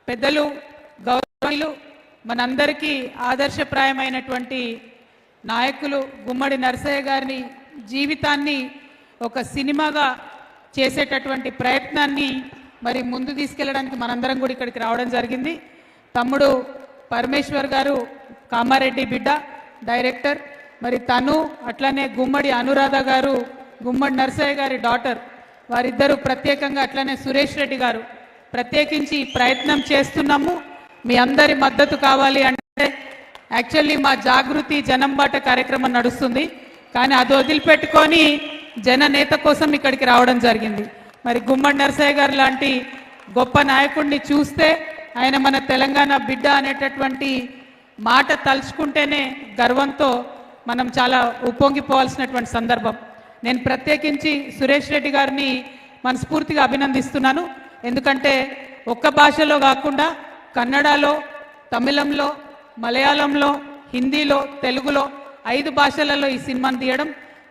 పెద్దలు గౌరవనీయులు మనందరికీ ఆదర్శప్రాయమైనటువంటి నాయకులు గుమ్మడి నరసయ్య గారి జీవితాన్ని ఒక సినిమాగా చేసేటటువంటి ప్రయత్నాన్ని మరి ముందు తీసుకెళ్ళడానికి మనందరం కూడా ఇక్కడికి రావడం జరిగింది. తమ్ముడు పరమేశ్వర్ గారు కామారెడ్డి బిడ్డ డైరెక్టర్, మరి తను అట్లనే గుమ్మడి అనురాధ గారు గుమ్మడి నరసయ్య గారి డాటర్, వారిద్దరూ ప్రత్యేకంగా అట్లనే సురేష్ రెడ్డి గారు ప్రత్యేకించి ప్రయత్నం చేస్తున్నాము. మీ అందరి మద్దతు కావాలి అంటే యాక్చువల్లీ మా జాగృతి జనంబాట కార్యక్రమం నడుస్తుంది, కానీ అది వదిలిపెట్టుకొని జననేత కోసం ఇక్కడికి రావడం జరిగింది. మరి గుమ్మడి నరసయ్య గారు లాంటి గొప్ప నాయకుడిని చూస్తే ఆయన మన తెలంగాణ బిడ్డ అనేటటువంటి మాట తలుచుకుంటేనే గర్వంతో మనం చాలా ఉప్పొంగిపోవాల్సినటువంటి సందర్భం. నేను ప్రత్యేకించి సురేష్ రెడ్డి గారిని మనస్ఫూర్తిగా అభినందిస్తున్నాను. ఎందుకంటే ఒక్క భాషలో కాకుండా కన్నడలో, తమిళంలో, మలయాళంలో, హిందీలో, తెలుగులో 5 భాషలలో ఈ సినిమాను తీయడం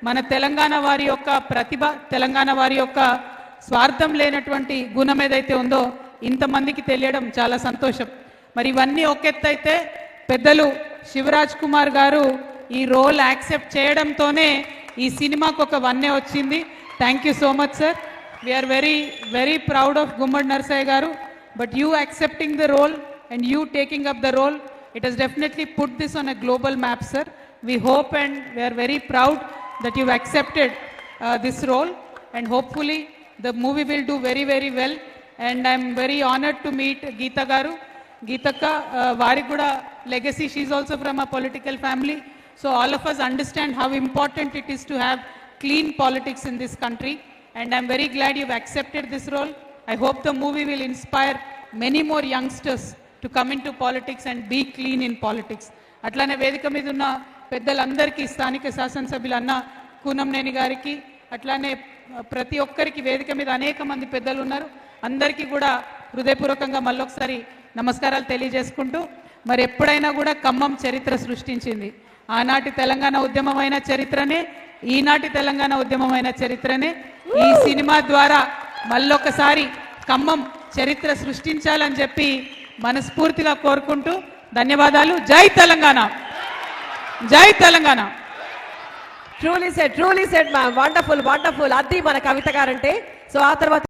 మన తెలంగాణ వారి యొక్క ప్రతిభ, తెలంగాణ వారి యొక్క స్వార్థం లేనటువంటి గుణం ఏదైతే ఉందో ఇంతమందికి తెలియడం చాలా సంతోషం. మరి ఇవన్నీ ఒకెత్తైతే పెద్దలు శివరాజ్ కుమార్ గారు ఈ రోల్ యాక్సెప్ట్ చేయడంతోనే ఈ సినిమాకు ఒక వన్నే వచ్చింది. Thank you so much sir. We are very very proud of Gummadi Narasayya garu. But you accepting the role and you taking up the role, it has definitely put this on a global map, sir. We hope and we are very proud that you've accepted this role, and hopefully the movie will do very very well. And I'm very honored to meet Geeta garu. Geetaka vari kuda legacy, she is also from a political family, so all of us understand how important it is to have clean politics in this country, and I'm very glad you've accepted this role. I hope the movie will inspire many more youngsters to come into politics and be clean in politics. అట్లానే వేదిక మీద ఉన్న పెద్దలందరికీ, స్థానిక శాసనసభ్యులు అన్న కూనంనేని గారికి, అట్లానే ప్రతి ఒక్కరికి వేదిక మీద అనేక మంది పెద్దలు ఉన్నారు, అందరికీ కూడా హృదయపూర్వకంగా మళ్ళొకసారి నమస్కారాలు తెలియజేసుకుంటూ, మరి ఎప్పుడైనా కూడా ఖమ్మం చరిత్ర సృష్టించింది. ఆనాటి తెలంగాణ ఉద్యమమైన చరిత్రనే, ఈనాటి తెలంగాణ ఉద్యమమైన చరిత్రనే. ఈ సినిమా ద్వారా మళ్ళొకసారి ఖమ్మం చరిత్ర సృష్టించాలని చెప్పి మనస్ఫూర్తిగా కోరుకుంటూ ధన్యవాదాలు. జై తెలంగాణ, జై Telangana. Truly said ma'am, wonderful wonderful. అది మన కవిత గారంటే. సో ఆ తర్వాత